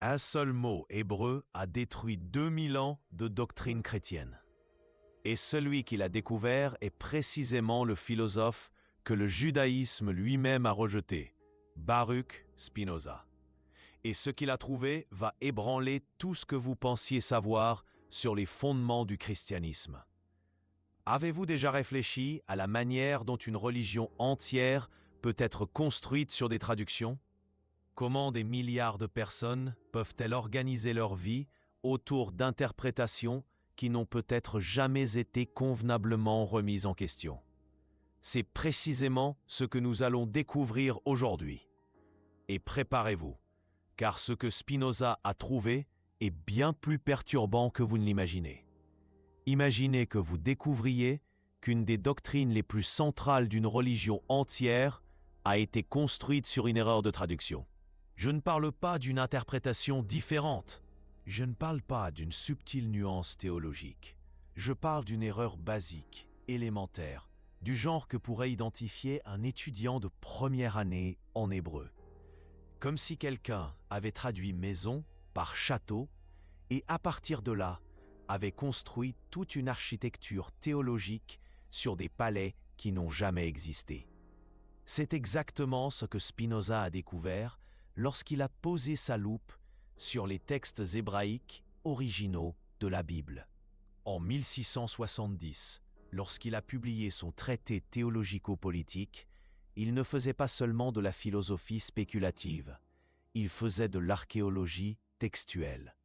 Un seul mot hébreu a détruit 2000 ans de doctrine chrétienne. Et celui qui l'a découvert est précisément le philosophe que le judaïsme lui-même a rejeté, Baruch Spinoza. Et ce qu'il a trouvé va ébranler tout ce que vous pensiez savoir sur les fondements du christianisme. Avez-vous déjà réfléchi à la manière dont une religion entière peut être construite sur des traductions ? Comment des milliards de personnes peuvent-elles organiser leur vie autour d'interprétations qui n'ont peut-être jamais été convenablement remises en question? C'est précisément ce que nous allons découvrir aujourd'hui. Et préparez-vous, car ce que Spinoza a trouvé est bien plus perturbant que vous ne l'imaginez. Imaginez que vous découvriez qu'une des doctrines les plus centrales d'une religion entière a été construite sur une erreur de traduction. Je ne parle pas d'une interprétation différente. Je ne parle pas d'une subtile nuance théologique. Je parle d'une erreur basique, élémentaire, du genre que pourrait identifier un étudiant de première année en hébreu. Comme si quelqu'un avait traduit maison par château et à partir de là, avait construit toute une architecture théologique sur des palais qui n'ont jamais existé. C'est exactement ce que Spinoza a découvert lorsqu'il a posé sa loupe sur les textes hébraïques originaux de la Bible. En 1670, lorsqu'il a publié son traité théologico-politique, il ne faisait pas seulement de la philosophie spéculative, il faisait de l'archéologie textuelle.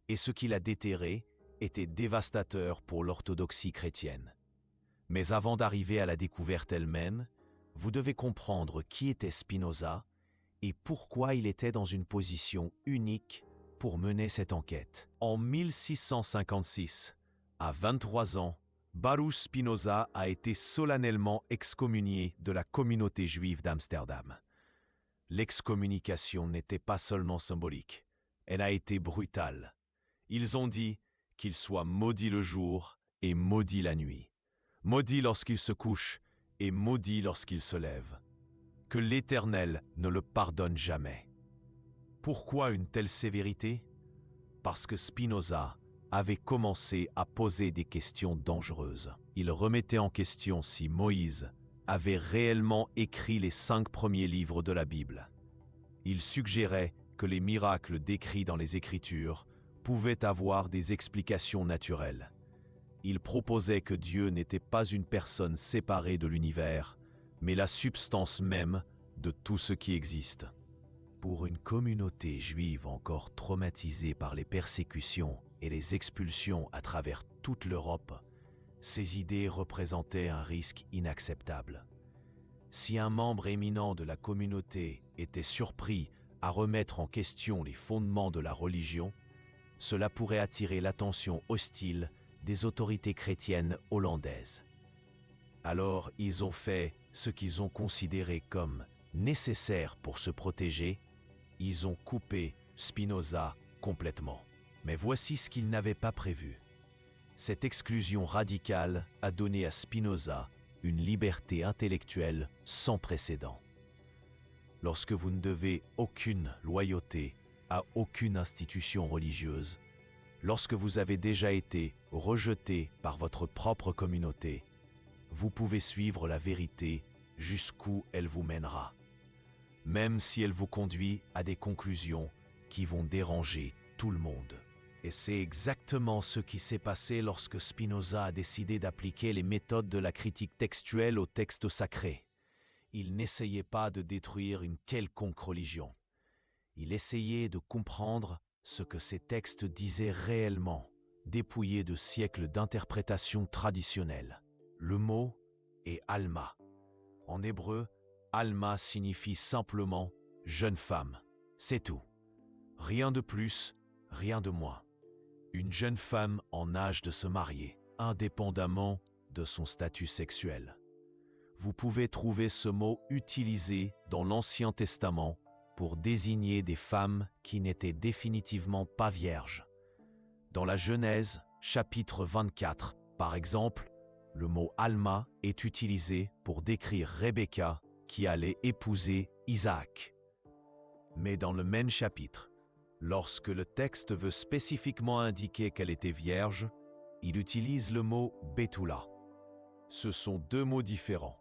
Et ce qu'il a déterré était dévastateur pour l'orthodoxie chrétienne. Mais avant d'arriver à la découverte elle-même, vous devez comprendre qui était Spinoza et pourquoi il était dans une position unique pour mener cette enquête. En 1656, à 23 ans, Baruch Spinoza a été solennellement excommunié de la communauté juive d'Amsterdam. L'excommunication n'était pas seulement symbolique, elle a été brutale. Ils ont dit qu'il soit maudit le jour et maudit la nuit, maudit lorsqu'il se couche et maudit lorsqu'il se lève. Que l'Éternel ne le pardonne jamais. Pourquoi une telle sévérité ? Parce que Spinoza avait commencé à poser des questions dangereuses. Il remettait en question si Moïse avait réellement écrit les 5 premiers livres de la Bible. Il suggérait que les miracles décrits dans les Écritures pouvaient avoir des explications naturelles. Il proposait que Dieu n'était pas une personne séparée de l'univers, mais la substance même de tout ce qui existe. Pour une communauté juive encore traumatisée par les persécutions et les expulsions à travers toute l'Europe, ces idées représentaient un risque inacceptable. Si un membre éminent de la communauté était surpris à remettre en question les fondements de la religion, cela pourrait attirer l'attention hostile des autorités chrétiennes hollandaises. Alors ils ont fait ce qu'ils ont considéré comme nécessaire pour se protéger, ils ont coupé Spinoza complètement. Mais voici ce qu'ils n'avaient pas prévu. Cette exclusion radicale a donné à Spinoza une liberté intellectuelle sans précédent. Lorsque vous ne devez aucune loyauté à aucune institution religieuse, lorsque vous avez déjà été rejeté par votre propre communauté, vous pouvez suivre la vérité jusqu'où elle vous mènera, même si elle vous conduit à des conclusions qui vont déranger tout le monde. Et c'est exactement ce qui s'est passé lorsque Spinoza a décidé d'appliquer les méthodes de la critique textuelle au texte sacré. Il n'essayait pas de détruire une quelconque religion. Il essayait de comprendre ce que ces textes disaient réellement, dépouillés de siècles d'interprétations traditionnelles. Le mot est Alma. En hébreu, Alma signifie simplement « jeune femme ». C'est tout. Rien de plus, rien de moins. Une jeune femme en âge de se marier, indépendamment de son statut sexuel. Vous pouvez trouver ce mot utilisé dans l'Ancien Testament pour désigner des femmes qui n'étaient définitivement pas vierges. Dans la Genèse, chapitre 24, par exemple, le mot Alma est utilisé pour décrire Rebecca qui allait épouser Isaac. Mais dans le même chapitre, Lorsque le texte veut spécifiquement indiquer qu'elle était vierge, il utilise le mot « Bétoula ». Ce sont deux mots différents,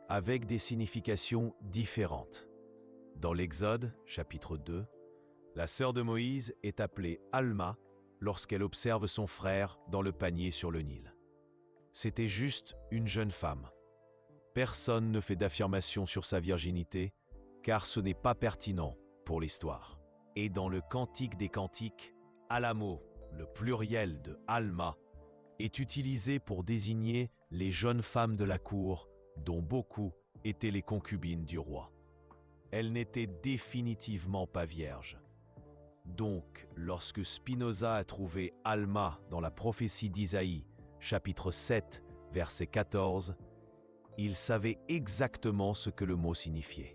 avec des significations différentes. Dans l'Exode, chapitre 2, la sœur de Moïse est appelée Alma lorsqu'elle observe son frère dans le panier sur le Nil. C'était juste une jeune femme. Personne ne fait d'affirmation sur sa virginité, car ce n'est pas pertinent pour l'histoire. Et dans le Cantique des Cantiques, Alamo, le pluriel de Alma, est utilisé pour désigner les jeunes femmes de la cour, dont beaucoup étaient les concubines du roi. Elle n'était définitivement pas vierge. Donc, lorsque Spinoza a trouvé Alma dans la prophétie d'Isaïe, chapitre 7, verset 14, il savait exactement ce que le mot signifiait.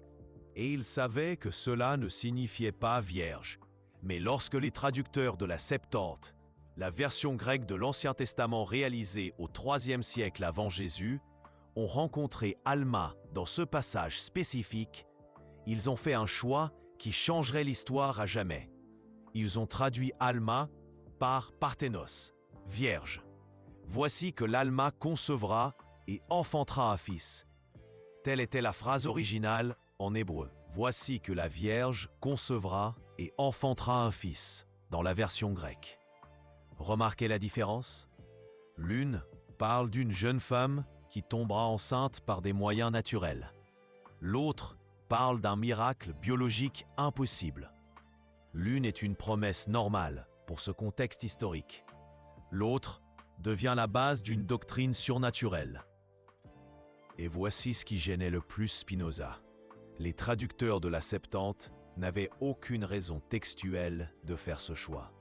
Et il savait que cela ne signifiait pas vierge. Mais lorsque les traducteurs de la Septante, la version grecque de l'Ancien Testament réalisée au IIIe siècle avant Jésus, ont rencontré Alma dans ce passage spécifique, ils ont fait un choix qui changerait l'histoire à jamais. Ils ont traduit Alma par Parthénos, vierge. Voici que l'Alma concevra et enfantera un fils. Telle était la phrase originale en hébreu. Voici que la Vierge concevra et enfantera un fils, dans la version grecque. Remarquez la différence? L'une parle d'une jeune femme qui tombera enceinte par des moyens naturels. L'autre parle d'un miracle biologique impossible. L'une est une promesse normale pour ce contexte historique. L'autre devient la base d'une doctrine surnaturelle. Et voici ce qui gênait le plus Spinoza. Les traducteurs de la Septante n'avaient aucune raison textuelle de faire ce choix.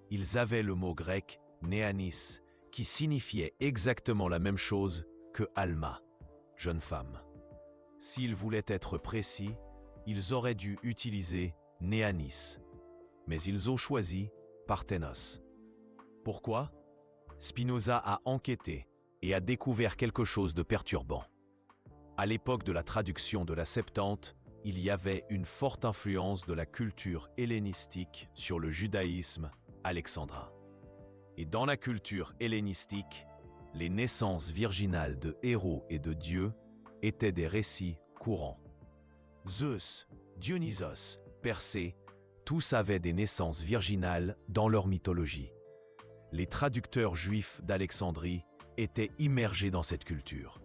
Ils avaient le mot grec « néanis » qui signifiait exactement la même chose que « alma », jeune femme. S'ils voulaient être précis, ils auraient dû utiliser « néanis », mais ils ont choisi « parthénos ». Pourquoi? Spinoza a enquêté et a découvert quelque chose de perturbant. À l'époque de la traduction de la Septante, il y avait une forte influence de la culture hellénistique sur le judaïsme alexandrin. Et dans la culture hellénistique, les naissances virginales de héros et de dieux étaient des récits courants. Zeus, Dionysos, Persée, tous avaient des naissances virginales dans leur mythologie. Les traducteurs juifs d'Alexandrie étaient immergés dans cette culture.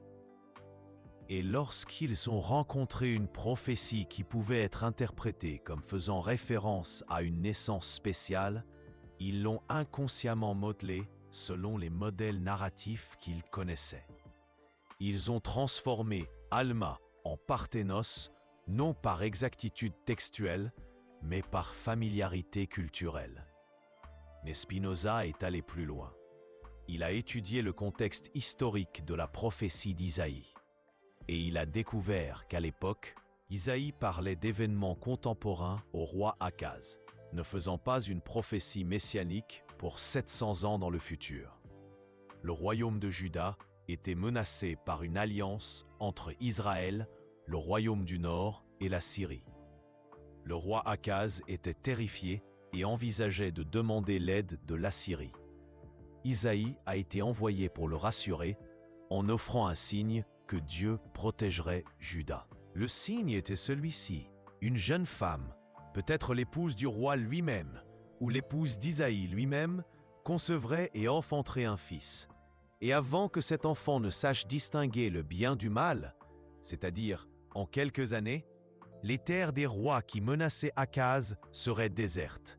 Et lorsqu'ils ont rencontré une prophétie qui pouvait être interprétée comme faisant référence à une naissance spéciale, ils l'ont inconsciemment modelée selon les modèles narratifs qu'ils connaissaient. Ils ont transformé Alma en Parthénos, non par exactitude textuelle, mais par familiarité culturelle. Mais Spinoza est allé plus loin. Il a étudié le contexte historique de la prophétie d'Isaïe. Et il a découvert qu'à l'époque, Isaïe parlait d'événements contemporains au roi Akaz, ne faisant pas une prophétie messianique pour 700 ans dans le futur. Le royaume de Juda était menacé par une alliance entre Israël, le royaume du Nord et la Syrie. Le roi Akaz était terrifié et envisageait de demander l'aide de l'Assyrie. Isaïe a été envoyé pour le rassurer en offrant un signe que Dieu protégerait Juda. Le signe était celui-ci, une jeune femme, peut-être l'épouse du roi lui-même, ou l'épouse d'Isaïe lui-même, concevrait et enfanterait un fils. Et avant que cet enfant ne sache distinguer le bien du mal, c'est-à-dire en quelques années, les terres des rois qui menaçaient Akaz seraient désertes.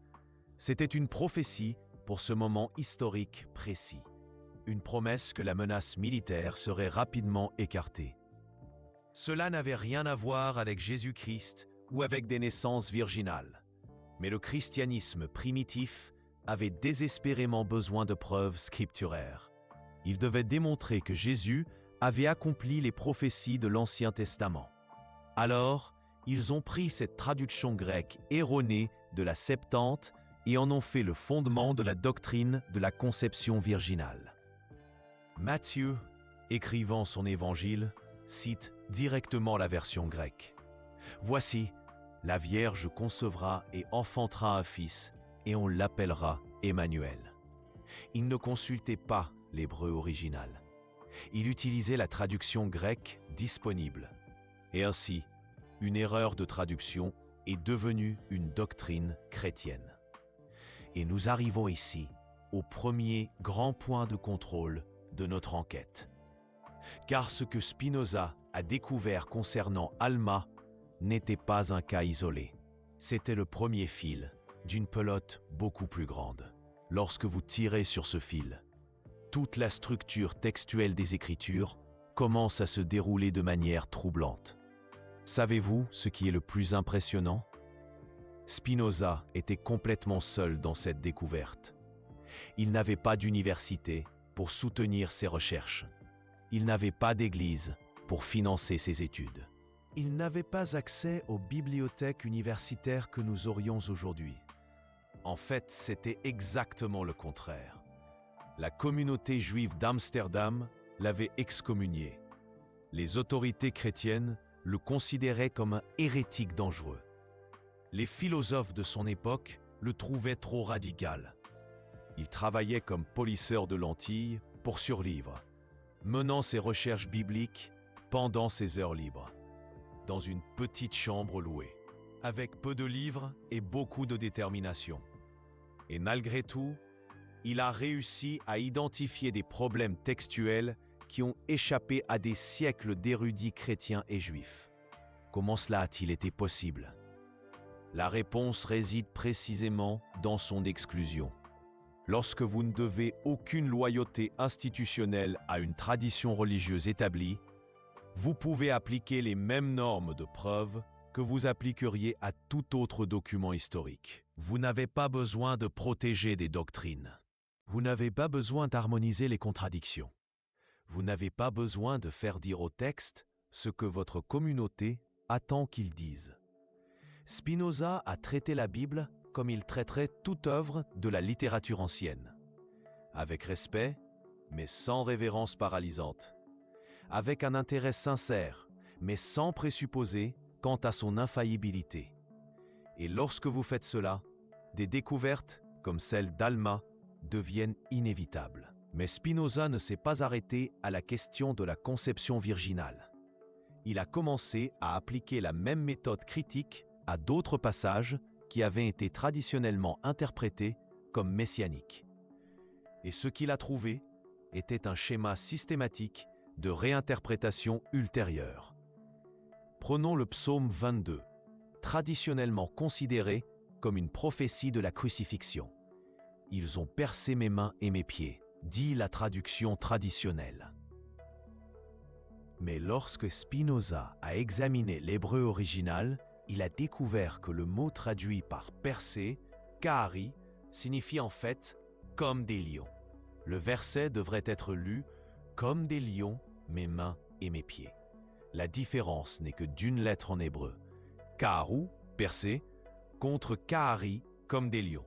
C'était une prophétie pour ce moment historique précis. Une promesse que la menace militaire serait rapidement écartée. Cela n'avait rien à voir avec Jésus-Christ ou avec des naissances virginales. Mais le christianisme primitif avait désespérément besoin de preuves scripturaires. Il devait démontrer que Jésus avait accompli les prophéties de l'Ancien Testament. Alors, ils ont pris cette traduction grecque erronée de la Septante et en ont fait le fondement de la doctrine de la conception virginale. Matthieu, écrivant son évangile, cite directement la version grecque. « Voici, La Vierge concevra et enfantera un fils, et on l'appellera Emmanuel. Il ne consultait pas l'hébreu original. Il utilisait la traduction grecque disponible. Et ainsi, une erreur de traduction est devenue une doctrine chrétienne. Et nous arrivons ici au premier grand point de contrôle de notre enquête. Car ce que Spinoza a découvert concernant Alma n'était pas un cas isolé. C'était le premier fil d'une pelote beaucoup plus grande. Lorsque vous tirez sur ce fil, toute la structure textuelle des Écritures commence à se dérouler de manière troublante. Savez-vous ce qui est le plus impressionnant? Spinoza était complètement seul dans cette découverte. Il n'avait pas d'université pour soutenir ses recherches. Il n'avait pas d'église pour financer ses études. Il n'avait pas accès aux bibliothèques universitaires que nous aurions aujourd'hui. En fait, c'était exactement le contraire. La communauté juive d'Amsterdam l'avait excommunié. Les autorités chrétiennes le considéraient comme un hérétique dangereux. Les philosophes de son époque le trouvaient trop radical. Il travaillait comme polisseur de lentilles pour survivre, menant ses recherches bibliques pendant ses heures libres, dans une petite chambre louée, avec peu de livres et beaucoup de détermination. Et malgré tout, il a réussi à identifier des problèmes textuels qui ont échappé à des siècles d'érudits chrétiens et juifs. Comment cela a-t-il été possible? La réponse réside précisément dans son exclusion. Lorsque vous ne devez aucune loyauté institutionnelle à une tradition religieuse établie, vous pouvez appliquer les mêmes normes de preuve que vous appliqueriez à tout autre document historique. Vous n'avez pas besoin de protéger des doctrines. Vous n'avez pas besoin d'harmoniser les contradictions. Vous n'avez pas besoin de faire dire au texte ce que votre communauté attend qu'il dise. Spinoza a traité la Bible comme il traiterait toute œuvre de la littérature ancienne. Avec respect, mais sans révérence paralysante. Avec un intérêt sincère, mais sans présupposer quant à son infaillibilité. Et lorsque vous faites cela, des découvertes, comme celle d'Alma, deviennent inévitables. Mais Spinoza ne s'est pas arrêté à la question de la conception virginale. Il a commencé à appliquer la même méthode critique à d'autres passages qui avaient été traditionnellement interprétés comme messianiques. Et ce qu'il a trouvé était un schéma systématique de réinterprétation ultérieure. Prenons le psaume 22, traditionnellement considéré comme une prophétie de la crucifixion. « Ils ont percé mes mains et mes pieds », dit la traduction traditionnelle. Mais lorsque Spinoza a examiné l'hébreu original, il a découvert que le mot traduit par « percer », « kahari », signifie en fait « comme des lions ». Le verset devrait être lu « comme des lions, mes mains et mes pieds ». La différence n'est que d'une lettre en hébreu. Kaharu, percé, contre kahari, comme des lions.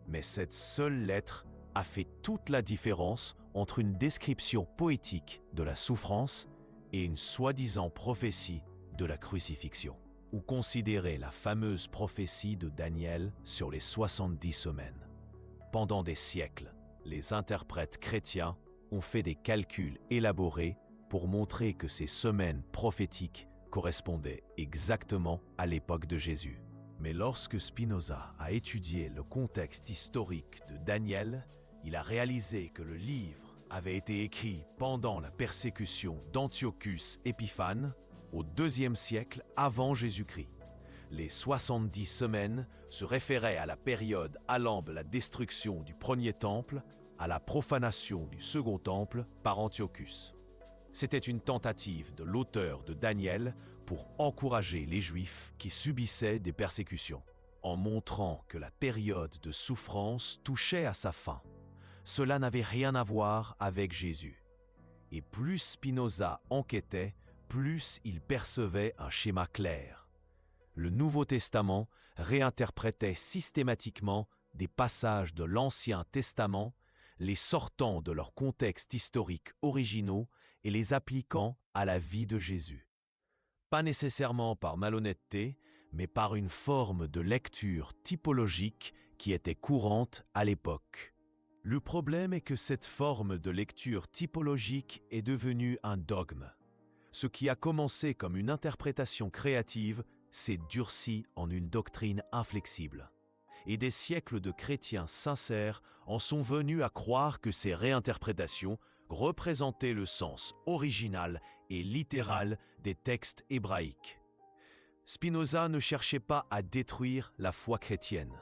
Mais cette seule lettre a fait toute la différence entre une description poétique de la souffrance et une soi-disant prophétie de la crucifixion. Ou considérer la fameuse prophétie de Daniel sur les 70 semaines. Pendant des siècles, les interprètes chrétiens ont fait des calculs élaborés pour montrer que ces semaines prophétiques correspondaient exactement à l'époque de Jésus. Mais lorsque Spinoza a étudié le contexte historique de Daniel, il a réalisé que le livre avait été écrit pendant la persécution d'Antiochus Épiphane au IIe siècle avant Jésus-Christ. Les 70 semaines se référaient à la période allant de la destruction du premier temple à la profanation du second temple par Antiochus. C'était une tentative de l'auteur de Daniel pour encourager les Juifs qui subissaient des persécutions, en montrant que la période de souffrance touchait à sa fin. Cela n'avait rien à voir avec Jésus. Et plus Spinoza enquêtait, plus il percevait un schéma clair. Le Nouveau Testament réinterprétait systématiquement des passages de l'Ancien Testament, les sortant de leur contexte historique originaux et les appliquant à la vie de Jésus. Pas nécessairement par malhonnêteté, mais par une forme de lecture typologique qui était courante à l'époque. Le problème est que cette forme de lecture typologique est devenue un dogme. Ce qui a commencé comme une interprétation créative s'est durci en une doctrine inflexible. Et des siècles de chrétiens sincères en sont venus à croire que ces réinterprétations représentaient le sens original et littéral des textes hébraïques. Spinoza ne cherchait pas à détruire la foi chrétienne.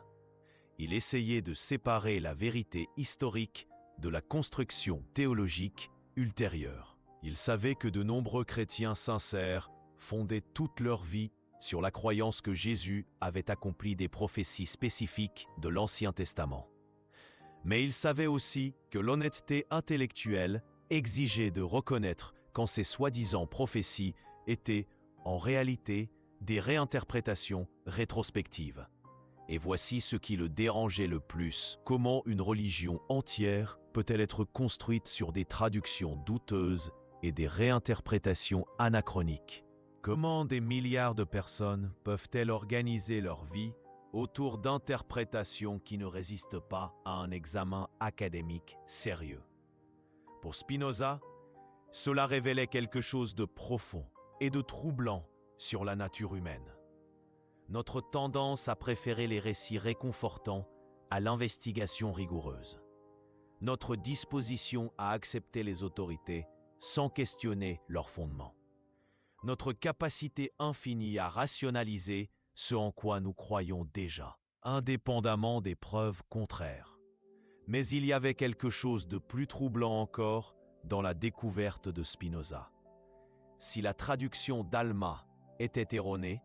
Il essayait de séparer la vérité historique de la construction théologique ultérieure. Il savait que de nombreux chrétiens sincères fondaient toute leur vie sur la croyance que Jésus avait accompli des prophéties spécifiques de l'Ancien Testament. Mais il savait aussi que l'honnêteté intellectuelle exigeait de reconnaître quand ces soi-disant prophéties étaient, en réalité, des réinterprétations rétrospectives. Et voici ce qui le dérangeait le plus. Comment une religion entière peut-elle être construite sur des traductions douteuses et des réinterprétations anachroniques? Comment des milliards de personnes peuvent-elles organiser leur vie autour d'interprétations qui ne résistent pas à un examen académique sérieux? Pour Spinoza, cela révélait quelque chose de profond et de troublant sur la nature humaine. Notre tendance à préférer les récits réconfortants à l'investigation rigoureuse. Notre disposition à accepter les autorités sans questionner leurs fondements. Notre capacité infinie à rationaliser ce en quoi nous croyons déjà, indépendamment des preuves contraires. Mais il y avait quelque chose de plus troublant encore dans la découverte de Spinoza. Si la traduction d'Alma était erronée,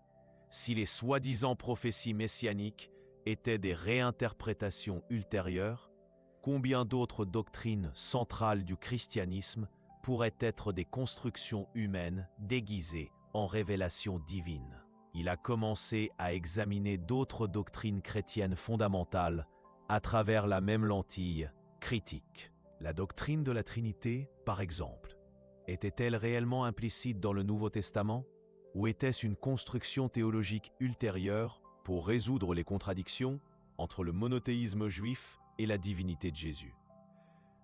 si les soi-disant prophéties messianiques étaient des réinterprétations ultérieures, combien d'autres doctrines centrales du christianisme pourraient être des constructions humaines déguisées en révélations divines? Il a commencé à examiner d'autres doctrines chrétiennes fondamentales à travers la même lentille critique. La doctrine de la Trinité, par exemple, était-elle réellement implicite dans le Nouveau Testament? Ou était-ce une construction théologique ultérieure pour résoudre les contradictions entre le monothéisme juif et la divinité de Jésus?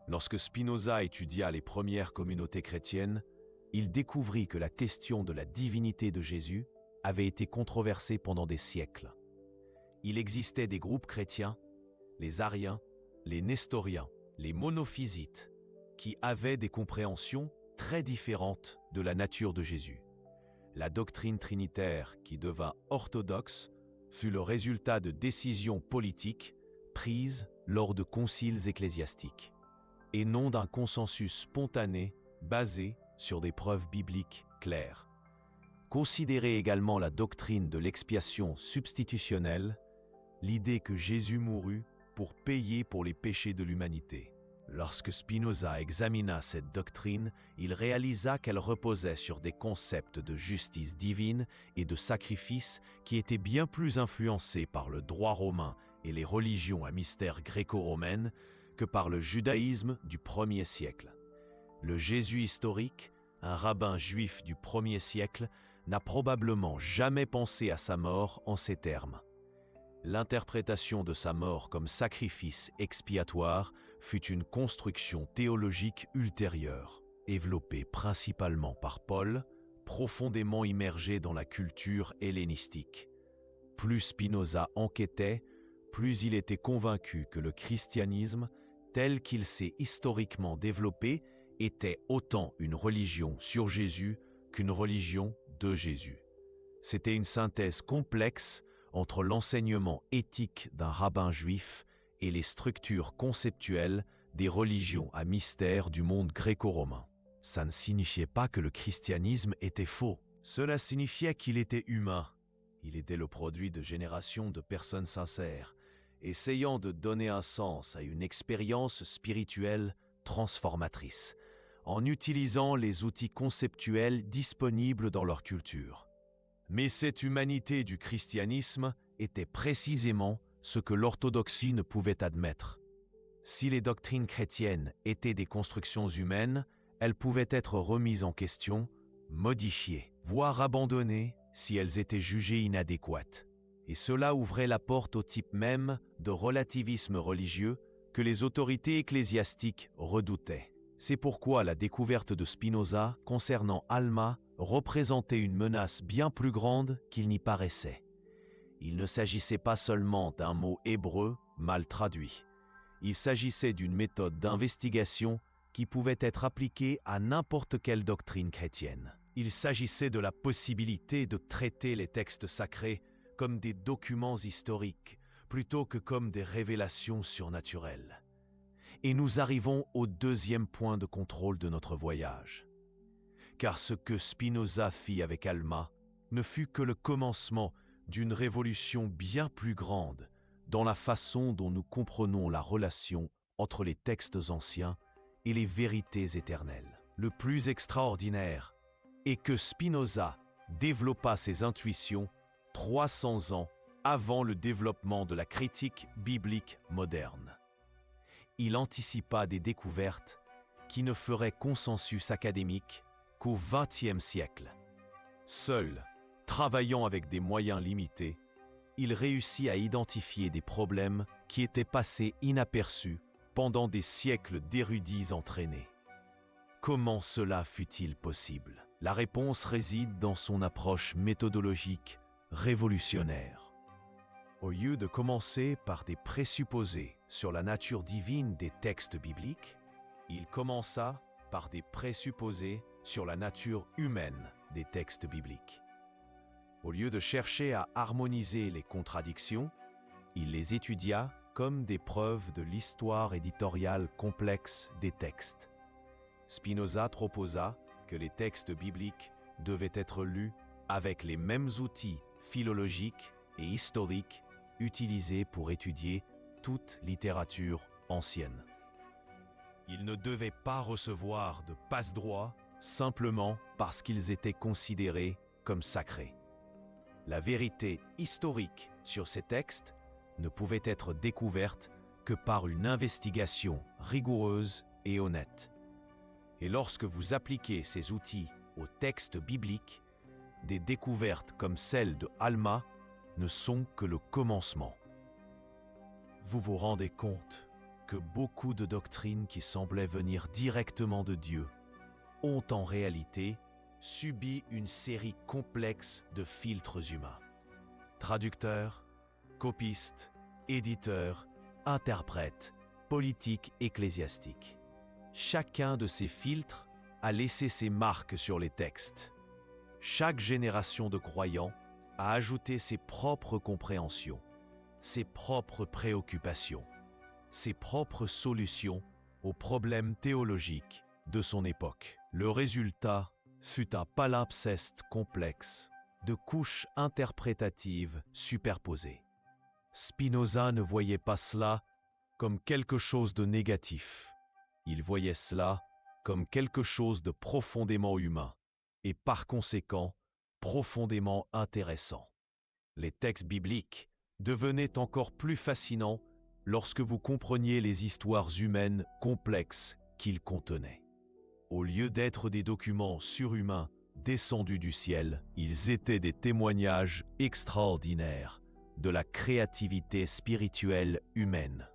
Lorsque Spinoza étudia les premières communautés chrétiennes, il découvrit que la question de la divinité de Jésus avait été controversée pendant des siècles. Il existait des groupes chrétiens, les ariens, les nestoriens, les monophysites, qui avaient des compréhensions très différentes de la nature de Jésus. La doctrine trinitaire, qui devint orthodoxe, fut le résultat de décisions politiques prises lors de conciles ecclésiastiques, et non d'un consensus spontané basé sur des preuves bibliques claires. Considérez également la doctrine de l'expiation substitutionnelle, l'idée que Jésus mourut pour payer pour les péchés de l'humanité. Lorsque Spinoza examina cette doctrine, il réalisa qu'elle reposait sur des concepts de justice divine et de sacrifice qui étaient bien plus influencés par le droit romain et les religions à mystère gréco-romaines que par le judaïsme du 1er siècle. Le Jésus historique, un rabbin juif du 1er siècle, n'a probablement jamais pensé à sa mort en ces termes. L'interprétation de sa mort comme sacrifice expiatoire fut une construction théologique ultérieure, développée principalement par Paul, profondément immergé dans la culture hellénistique. Plus Spinoza enquêtait, plus il était convaincu que le christianisme, tel qu'il s'est historiquement développé, était autant une religion sur Jésus qu'une religion de Jésus. C'était une synthèse complexe entre l'enseignement éthique d'un rabbin juif et les structures conceptuelles des religions à mystère du monde gréco-romain. Ça ne signifiait pas que le christianisme était faux. Cela signifiait qu'il était humain. Il était le produit de générations de personnes sincères, essayant de donner un sens à une expérience spirituelle transformatrice, en utilisant les outils conceptuels disponibles dans leur culture. Mais cette humanité du christianisme était précisément ce que l'orthodoxie ne pouvait admettre. Si les doctrines chrétiennes étaient des constructions humaines, elles pouvaient être remises en question, modifiées, voire abandonnées si elles étaient jugées inadéquates. Et cela ouvrait la porte au type même de relativisme religieux que les autorités ecclésiastiques redoutaient. C'est pourquoi la découverte de Spinoza concernant Alma représentait une menace bien plus grande qu'il n'y paraissait. Il ne s'agissait pas seulement d'un mot hébreu mal traduit. Il s'agissait d'une méthode d'investigation qui pouvait être appliquée à n'importe quelle doctrine chrétienne. Il s'agissait de la possibilité de traiter les textes sacrés comme des documents historiques plutôt que comme des révélations surnaturelles. Et nous arrivons au deuxième point de contrôle de notre voyage. Car ce que Spinoza fit avec Alma ne fut que le commencement d'une révolution bien plus grande dans la façon dont nous comprenons la relation entre les textes anciens et les vérités éternelles. Le plus extraordinaire est que Spinoza développa ses intuitions 300 ans avant le développement de la critique biblique moderne. Il anticipa des découvertes qui ne feraient consensus académique qu'au XXe siècle. Seul, travaillant avec des moyens limités, il réussit à identifier des problèmes qui étaient passés inaperçus pendant des siècles d'érudits entraînés. Comment cela fut-il possible? La réponse réside dans son approche méthodologique révolutionnaire. Au lieu de commencer par des présupposés sur la nature divine des textes bibliques, il commença par des présupposés sur la nature humaine des textes bibliques. Au lieu de chercher à harmoniser les contradictions, il les étudia comme des preuves de l'histoire éditoriale complexe des textes. Spinoza proposa que les textes bibliques devaient être lus avec les mêmes outils philologiques et historiques utilisés pour étudier toute littérature ancienne. Ils ne devaient pas recevoir de passe-droit simplement parce qu'ils étaient considérés comme sacrés. La vérité historique sur ces textes ne pouvait être découverte que par une investigation rigoureuse et honnête. Et lorsque vous appliquez ces outils aux textes bibliques, des découvertes comme celle de Alma ne sont que le commencement. Vous vous rendez compte que beaucoup de doctrines qui semblaient venir directement de Dieu ont en réalité subi une série complexe de filtres humains. Traducteurs, copistes, éditeurs, interprètes, politiques ecclésiastiques. Chacun de ces filtres a laissé ses marques sur les textes. Chaque génération de croyants a ajouté ses propres compréhensions, ses propres préoccupations, ses propres solutions aux problèmes théologiques de son époque. Le résultat fut un palimpseste complexe de couches interprétatives superposées. Spinoza ne voyait pas cela comme quelque chose de négatif. Il voyait cela comme quelque chose de profondément humain et par conséquent profondément intéressant. Les textes bibliques devenaient encore plus fascinants lorsque vous compreniez les histoires humaines complexes qu'ils contenaient. Au lieu d'être des documents surhumains descendus du ciel, ils étaient des témoignages extraordinaires de la créativité spirituelle humaine.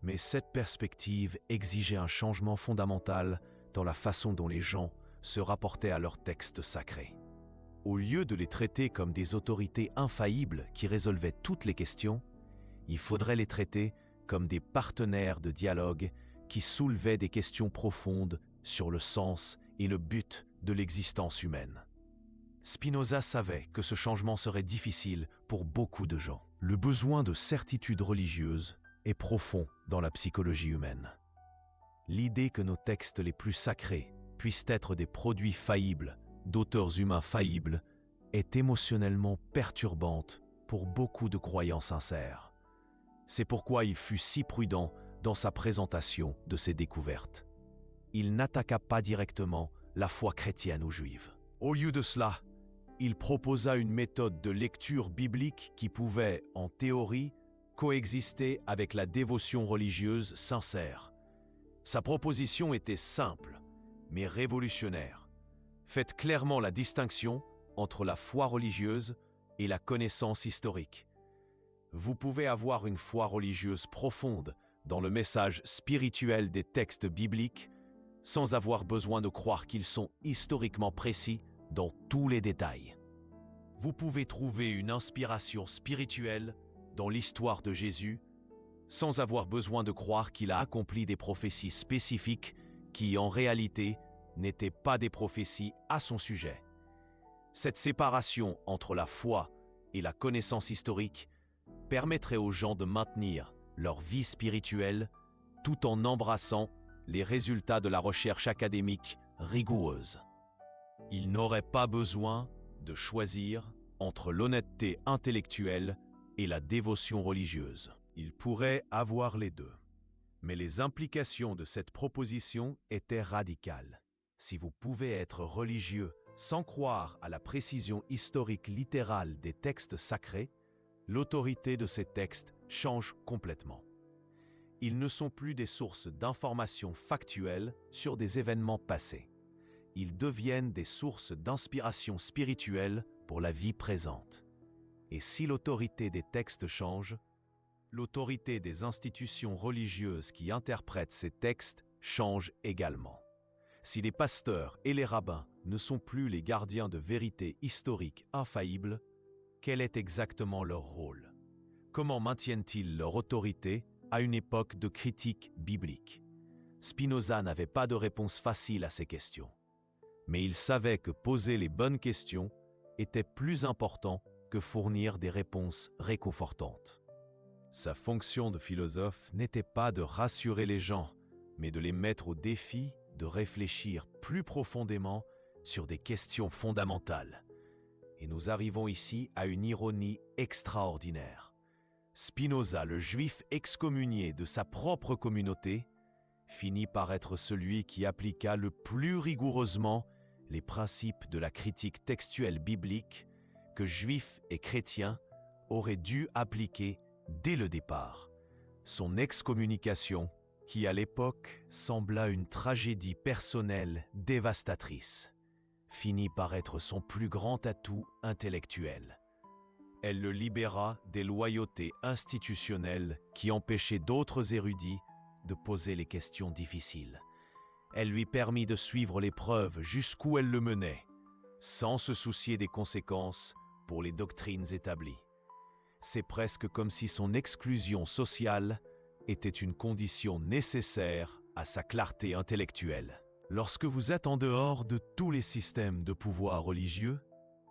Mais cette perspective exigeait un changement fondamental dans la façon dont les gens se rapportaient à leurs textes sacrés. Au lieu de les traiter comme des autorités infaillibles qui résolvaient toutes les questions, il faudrait les traiter comme des partenaires de dialogue qui soulevaient des questions profondes sur le sens et le but de l'existence humaine. Spinoza savait que ce changement serait difficile pour beaucoup de gens. Le besoin de certitude religieuse est profond dans la psychologie humaine. L'idée que nos textes les plus sacrés puissent être des produits faillibles d'auteurs humains faillibles est émotionnellement perturbante pour beaucoup de croyants sincères. C'est pourquoi il fut si prudent dans sa présentation de ces découvertes. Il n'attaqua pas directement la foi chrétienne ou juive. Au lieu de cela, il proposa une méthode de lecture biblique qui pouvait, en théorie, coexister avec la dévotion religieuse sincère. Sa proposition était simple, mais révolutionnaire. Faites clairement la distinction entre la foi religieuse et la connaissance historique. Vous pouvez avoir une foi religieuse profonde dans le message spirituel des textes bibliques sans avoir besoin de croire qu'ils sont historiquement précis dans tous les détails. Vous pouvez trouver une inspiration spirituelle dans l'histoire de Jésus sans avoir besoin de croire qu'il a accompli des prophéties spécifiques qui, en réalité, n'étaient pas des prophéties à son sujet. Cette séparation entre la foi et la connaissance historique permettrait aux gens de maintenir leur vie spirituelle tout en embrassant les résultats de la recherche académique rigoureuse. Ils n'auraient pas besoin de choisir entre l'honnêteté intellectuelle et la dévotion religieuse. Ils pourraient avoir les deux. Mais les implications de cette proposition étaient radicales. Si vous pouvez être religieux sans croire à la précision historique littérale des textes sacrés, l'autorité de ces textes change complètement. Ils ne sont plus des sources d'informations factuelles sur des événements passés. Ils deviennent des sources d'inspiration spirituelle pour la vie présente. Et si l'autorité des textes change, l'autorité des institutions religieuses qui interprètent ces textes change également. Si les pasteurs et les rabbins ne sont plus les gardiens de vérités historiques infaillibles, quel est exactement leur rôle? Comment maintiennent-ils leur autorité à une époque de critique biblique? Spinoza n'avait pas de réponse facile à ces questions, mais il savait que poser les bonnes questions était plus important que fournir des réponses réconfortantes. Sa fonction de philosophe n'était pas de rassurer les gens, mais de les mettre au défi de réfléchir plus profondément sur des questions fondamentales. Et nous arrivons ici à une ironie extraordinaire. Spinoza, le juif excommunié de sa propre communauté, finit par être celui qui appliqua le plus rigoureusement les principes de la critique textuelle biblique que juifs et chrétiens auraient dû appliquer dès le départ. Son excommunication, qui à l'époque sembla une tragédie personnelle dévastatrice, finit par être son plus grand atout intellectuel. Elle le libéra des loyautés institutionnelles qui empêchaient d'autres érudits de poser les questions difficiles. Elle lui permit de suivre l'épreuve jusqu'où elle le menait, sans se soucier des conséquences pour les doctrines établies. C'est presque comme si son exclusion sociale était une condition nécessaire à sa clarté intellectuelle. Lorsque vous êtes en dehors de tous les systèmes de pouvoir religieux,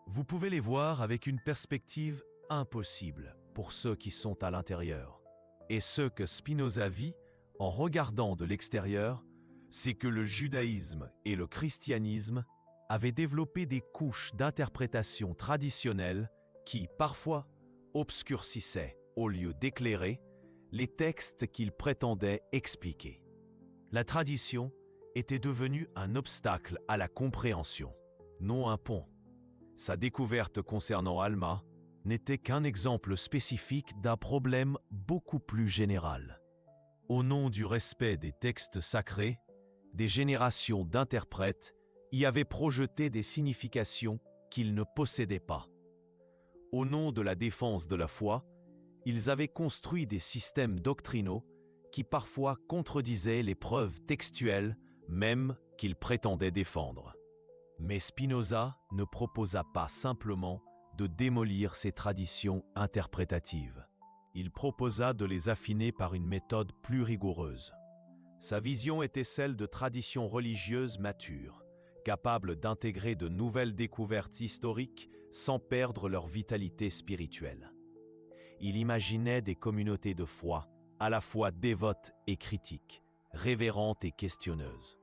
vous pouvez les voir avec une perspective impossible pour ceux qui sont à l'intérieur. Et ce que Spinoza vit en regardant de l'extérieur, c'est que le judaïsme et le christianisme avaient développé des couches d'interprétation traditionnelles qui, parfois, obscurcissaient, au lieu d'éclairer, les textes qu'ils prétendaient expliquer. La tradition était devenue un obstacle à la compréhension, non un pont. Sa découverte concernant Alma n'était qu'un exemple spécifique d'un problème beaucoup plus général. Au nom du respect des textes sacrés, des générations d'interprètes y avaient projeté des significations qu'ils ne possédaient pas. Au nom de la défense de la foi, ils avaient construit des systèmes doctrinaux qui parfois contredisaient les preuves textuelles même qu'ils prétendaient défendre. Mais Spinoza ne proposa pas simplement de démolir ces traditions interprétatives. Il proposa de les affiner par une méthode plus rigoureuse. Sa vision était celle de traditions religieuses matures, capables d'intégrer de nouvelles découvertes historiques sans perdre leur vitalité spirituelle. Il imaginait des communautés de foi, à la fois dévotes et critiques, révérentes et questionneuses.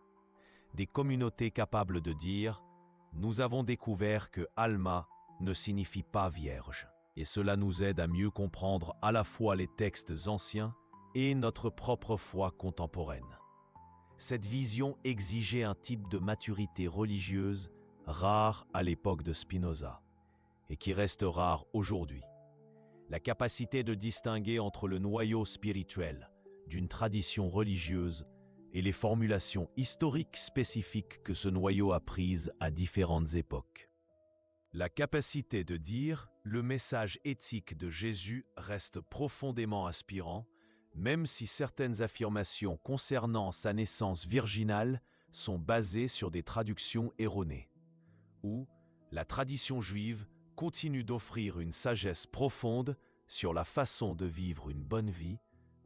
Des communautés capables de dire « Nous avons découvert que Alma ne signifie pas vierge ». Et cela nous aide à mieux comprendre à la fois les textes anciens et notre propre foi contemporaine. Cette vision exigeait un type de maturité religieuse rare à l'époque de Spinoza et qui reste rare aujourd'hui. La capacité de distinguer entre le noyau spirituel d'une tradition religieuse et les formulations historiques spécifiques que ce noyau a prises à différentes époques. La capacité de dire le message éthique de Jésus reste profondément inspirant, même si certaines affirmations concernant sa naissance virginale sont basées sur des traductions erronées. Ou la tradition juive continue d'offrir une sagesse profonde sur la façon de vivre une bonne vie,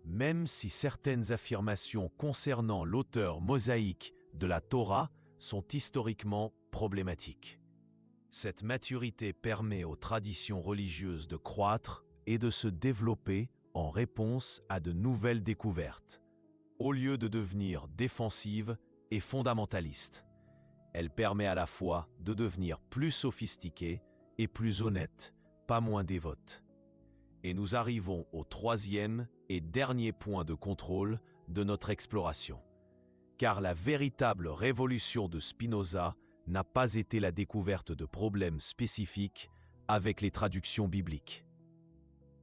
même si certaines affirmations concernant l'auteur mosaïque de la Torah sont historiquement problématiques. Cette maturité permet aux traditions religieuses de croître et de se développer en réponse à de nouvelles découvertes, au lieu de devenir défensive et fondamentaliste. Elle permet à la fois de devenir plus sophistiquée et plus honnête, pas moins dévote. Et nous arrivons au troisième et dernier point de contrôle de notre exploration. Car la véritable révolution de Spinoza n'a pas été la découverte de problèmes spécifiques avec les traductions bibliques.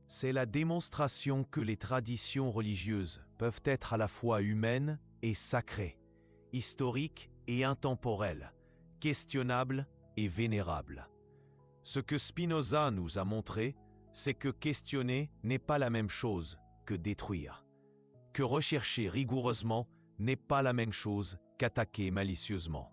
C'est la démonstration que les traditions religieuses peuvent être à la fois humaines et sacrées, historiques et intemporelles, questionnables et vénérables. Ce que Spinoza nous a montré, c'est que questionner n'est pas la même chose que détruire, que rechercher rigoureusement n'est pas la même chose qu'attaquer malicieusement,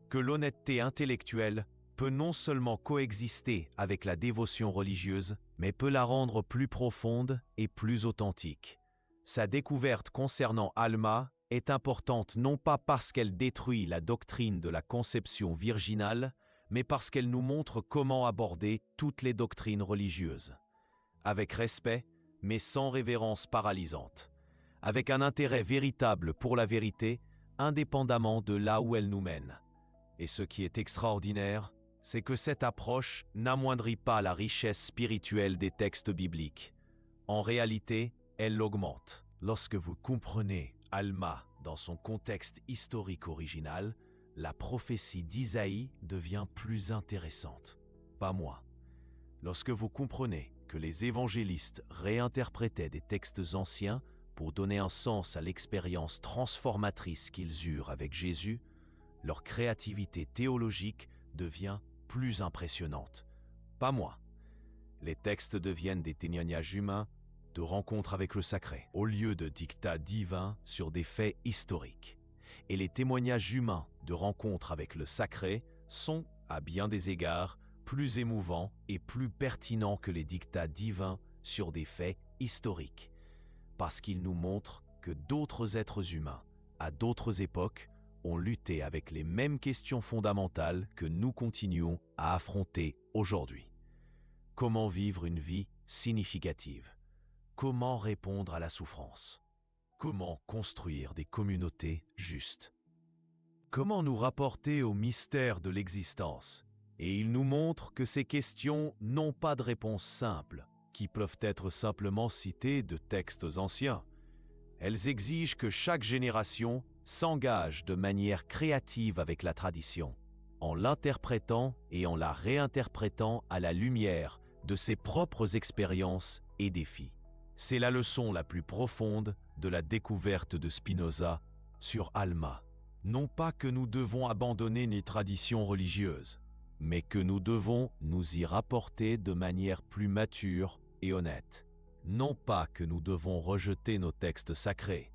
que l'honnêteté intellectuelle peut non seulement coexister avec la dévotion religieuse, mais peut la rendre plus profonde et plus authentique. Sa découverte concernant Alma est importante non pas parce qu'elle détruit la doctrine de la conception virginale, mais parce qu'elle nous montre comment aborder toutes les doctrines religieuses. Avec respect, mais sans révérence paralysante. Avec un intérêt véritable pour la vérité, indépendamment de là où elle nous mène. Et ce qui est extraordinaire, c'est que cette approche n'amoindrit pas la richesse spirituelle des textes bibliques. En réalité, elle l'augmente. Lorsque vous comprenez Alma dans son contexte historique original, la prophétie d'Isaïe devient plus intéressante, pas moins. Lorsque vous comprenez que les évangélistes réinterprétaient des textes anciens pour donner un sens à l'expérience transformatrice qu'ils eurent avec Jésus, leur créativité théologique devient plus impressionnante, pas moins. Les textes deviennent des témoignages humains de rencontres avec le sacré, au lieu de dictats divins sur des faits historiques. Et les témoignages humains de rencontres avec le sacré sont, à bien des égards, plus émouvants et plus pertinents que les dictats divins sur des faits historiques, parce qu'ils nous montrent que d'autres êtres humains, à d'autres époques, ont lutté avec les mêmes questions fondamentales que nous continuons à affronter aujourd'hui. Comment vivre une vie significative? Comment répondre à la souffrance? Comment construire des communautés justes? Comment nous rapporter au mystère de l'existence? Et il nous montre que ces questions n'ont pas de réponse simple, qui peuvent être simplement citées de textes anciens. Elles exigent que chaque génération s'engage de manière créative avec la tradition, en l'interprétant et en la réinterprétant à la lumière de ses propres expériences et défis. C'est la leçon la plus profonde de la découverte de Spinoza sur Alma. Non pas que nous devons abandonner les traditions religieuses, mais que nous devons nous y rapporter de manière plus mature et honnête. Non pas que nous devons rejeter nos textes sacrés,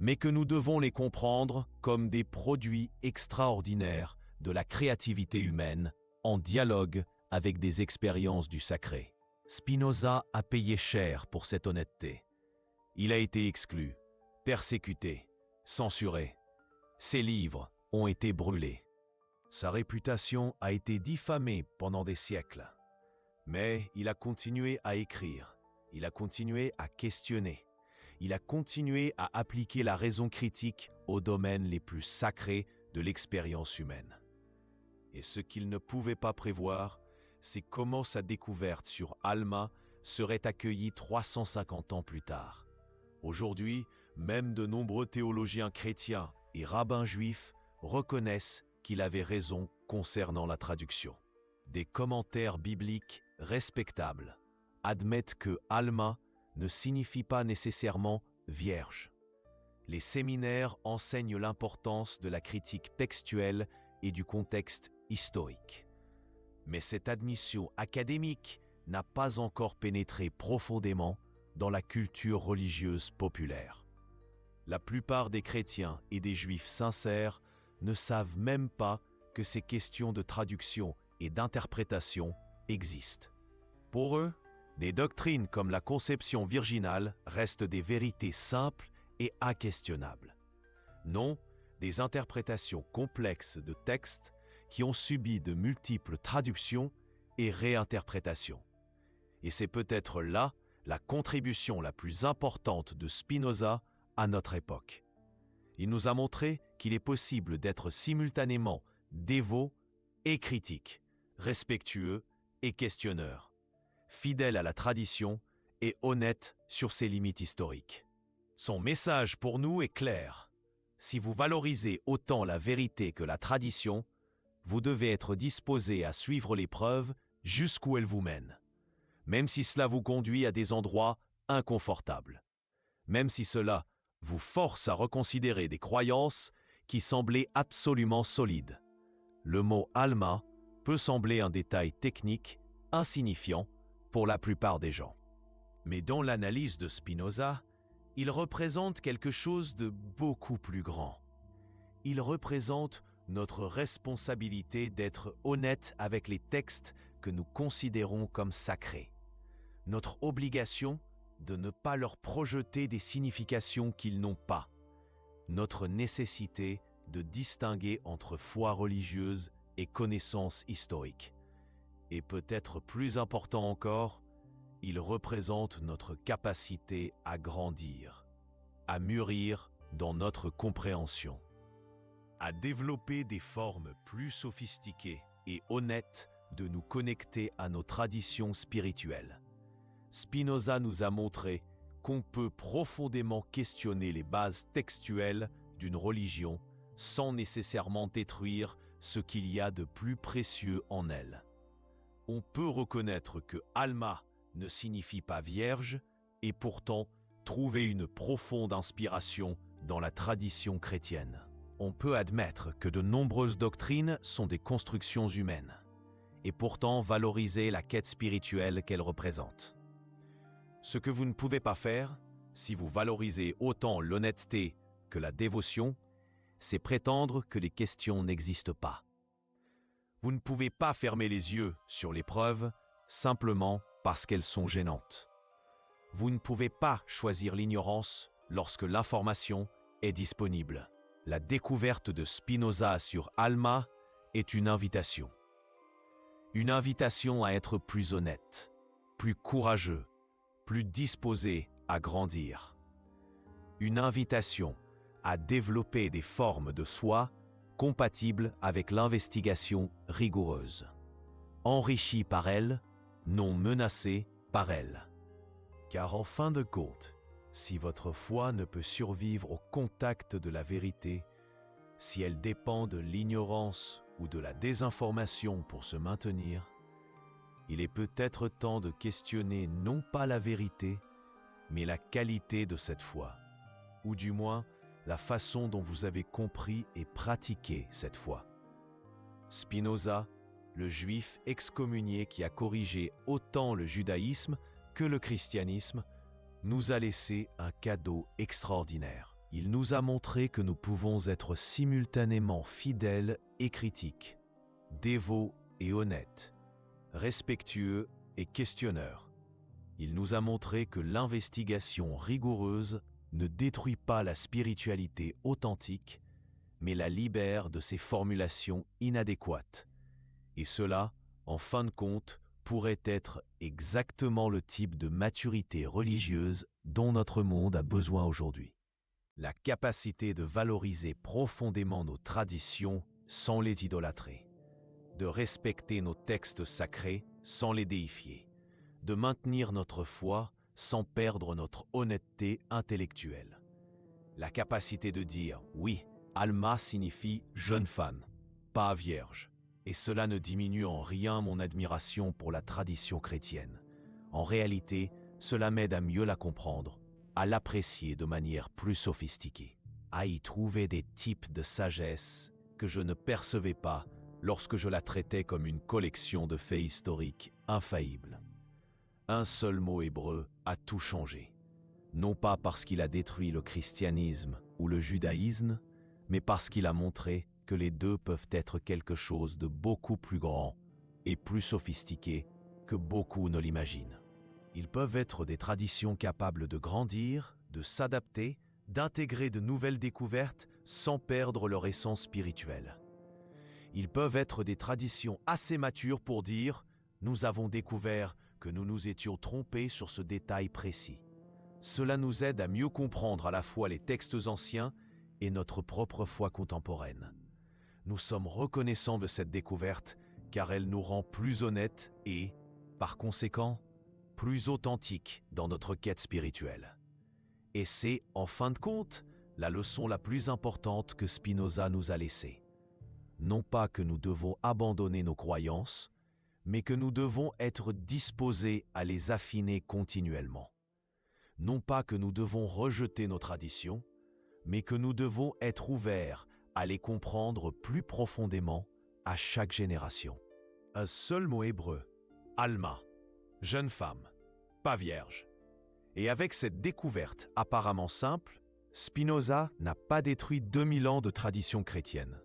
mais que nous devons les comprendre comme des produits extraordinaires de la créativité humaine, en dialogue avec des expériences du sacré. Spinoza a payé cher pour cette honnêteté. Il a été exclu, persécuté, censuré. Ses livres ont été brûlés. Sa réputation a été diffamée pendant des siècles. Mais il a continué à écrire, il a continué à questionner. Il a continué à appliquer la raison critique aux domaines les plus sacrés de l'expérience humaine. Et ce qu'il ne pouvait pas prévoir, c'est comment sa découverte sur Alma serait accueillie 350 ans plus tard. Aujourd'hui, même de nombreux théologiens chrétiens et rabbins juifs reconnaissent qu'il avait raison concernant la traduction. Des commentaires bibliques respectables admettent que Alma ne signifie pas nécessairement vierge. Les séminaires enseignent l'importance de la critique textuelle et du contexte historique. Mais cette admission académique n'a pas encore pénétré profondément dans la culture religieuse populaire. La plupart des chrétiens et des juifs sincères ne savent même pas que ces questions de traduction et d'interprétation existent. Pour eux, des doctrines comme la conception virginale restent des vérités simples et inquestionnables. Non, des interprétations complexes de textes qui ont subi de multiples traductions et réinterprétations. Et c'est peut-être là la contribution la plus importante de Spinoza à notre époque. Il nous a montré qu'il est possible d'être simultanément dévot et critique, respectueux et questionneur, fidèle à la tradition et honnête sur ses limites historiques. Son message pour nous est clair. Si vous valorisez autant la vérité que la tradition, vous devez être disposé à suivre l'épreuve jusqu'où elle vous mène, même si cela vous conduit à des endroits inconfortables, même si cela vous force à reconsidérer des croyances qui semblaient absolument solides. Le mot « alma » peut sembler un détail technique insignifiant pour la plupart des gens. Mais dans l'analyse de Spinoza, il représente quelque chose de beaucoup plus grand. Il représente notre responsabilité d'être honnête avec les textes que nous considérons comme sacrés. Notre obligation de ne pas leur projeter des significations qu'ils n'ont pas. Notre nécessité de distinguer entre foi religieuse et connaissance historique. Et peut-être plus important encore, il représente notre capacité à grandir, à mûrir dans notre compréhension, à développer des formes plus sophistiquées et honnêtes de nous connecter à nos traditions spirituelles. Spinoza nous a montré qu'on peut profondément questionner les bases textuelles d'une religion sans nécessairement détruire ce qu'il y a de plus précieux en elle. On peut reconnaître que « alma » ne signifie pas « vierge » et pourtant trouver une profonde inspiration dans la tradition chrétienne. On peut admettre que de nombreuses doctrines sont des constructions humaines et pourtant valoriser la quête spirituelle qu'elles représentent. Ce que vous ne pouvez pas faire, si vous valorisez autant l'honnêteté que la dévotion, c'est prétendre que les questions n'existent pas. Vous ne pouvez pas fermer les yeux sur les preuves simplement parce qu'elles sont gênantes. Vous ne pouvez pas choisir l'ignorance lorsque l'information est disponible. La découverte de Spinoza sur Alma est une invitation. Une invitation à être plus honnête, plus courageux, plus disposé à grandir. Une invitation à développer des formes de soi compatibles avec l'investigation rigoureuse. Enrichie par elle, non menacée par elle. Car en fin de compte, si votre foi ne peut survivre au contact de la vérité, si elle dépend de l'ignorance ou de la désinformation pour se maintenir, il est peut-être temps de questionner non pas la vérité, mais la qualité de cette foi, ou du moins la façon dont vous avez compris et pratiqué cette foi. Spinoza, le juif excommunié qui a corrigé autant le judaïsme que le christianisme, nous a laissé un cadeau extraordinaire. Il nous a montré que nous pouvons être simultanément fidèles et critiques, dévots et honnêtes, respectueux et questionneurs. Il nous a montré que l'investigation rigoureuse ne détruit pas la spiritualité authentique, mais la libère de ses formulations inadéquates. Et cela, en fin de compte, pourrait être exactement le type de maturité religieuse dont notre monde a besoin aujourd'hui. La capacité de valoriser profondément nos traditions sans les idolâtrer, de respecter nos textes sacrés sans les déifier, de maintenir notre foi sans perdre notre honnêteté intellectuelle. La capacité de dire « oui, Alma signifie « jeune femme », pas « vierge », et cela ne diminue en rien mon admiration pour la tradition chrétienne. En réalité, cela m'aide à mieux la comprendre, à l'apprécier de manière plus sophistiquée, à y trouver des types de sagesse que je ne percevais pas lorsque je la traitais comme une collection de faits historiques infaillibles. Un seul mot hébreu a tout changé. Non pas parce qu'il a détruit le christianisme ou le judaïsme, mais parce qu'il a montré que les deux peuvent être quelque chose de beaucoup plus grand et plus sophistiqué que beaucoup ne l'imaginent. Ils peuvent être des traditions capables de grandir, de s'adapter, d'intégrer de nouvelles découvertes sans perdre leur essence spirituelle. Ils peuvent être des traditions assez matures pour dire « Nous avons découvert que nous nous étions trompés sur ce détail précis ». Cela nous aide à mieux comprendre à la fois les textes anciens et notre propre foi contemporaine. Nous sommes reconnaissants de cette découverte car elle nous rend plus honnêtes et, par conséquent, plus authentiques dans notre quête spirituelle. Et c'est, en fin de compte, la leçon la plus importante que Spinoza nous a laissée. Non pas que nous devons abandonner nos croyances, mais que nous devons être disposés à les affiner continuellement. Non pas que nous devons rejeter nos traditions, mais que nous devons être ouverts à les comprendre plus profondément à chaque génération. Un seul mot hébreu, Alma, jeune femme, pas vierge. Et avec cette découverte apparemment simple, Spinoza n'a pas détruit 2000 ans de tradition chrétienne.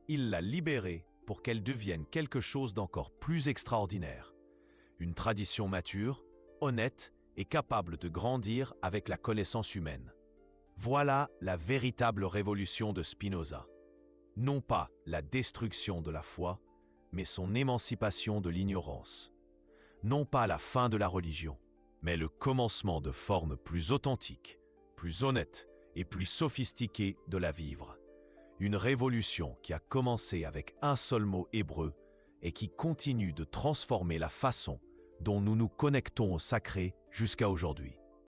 Il l'a libérée pour qu'elle devienne quelque chose d'encore plus extraordinaire. Une tradition mature, honnête et capable de grandir avec la connaissance humaine. Voilà la véritable révolution de Spinoza. Non pas la destruction de la foi, mais son émancipation de l'ignorance. Non pas la fin de la religion, mais le commencement de formes plus authentiques, plus honnêtes et plus sophistiquées de la vivre. Une révolution qui a commencé avec un seul mot hébreu et qui continue de transformer la façon dont nous nous connectons au sacré jusqu'à aujourd'hui.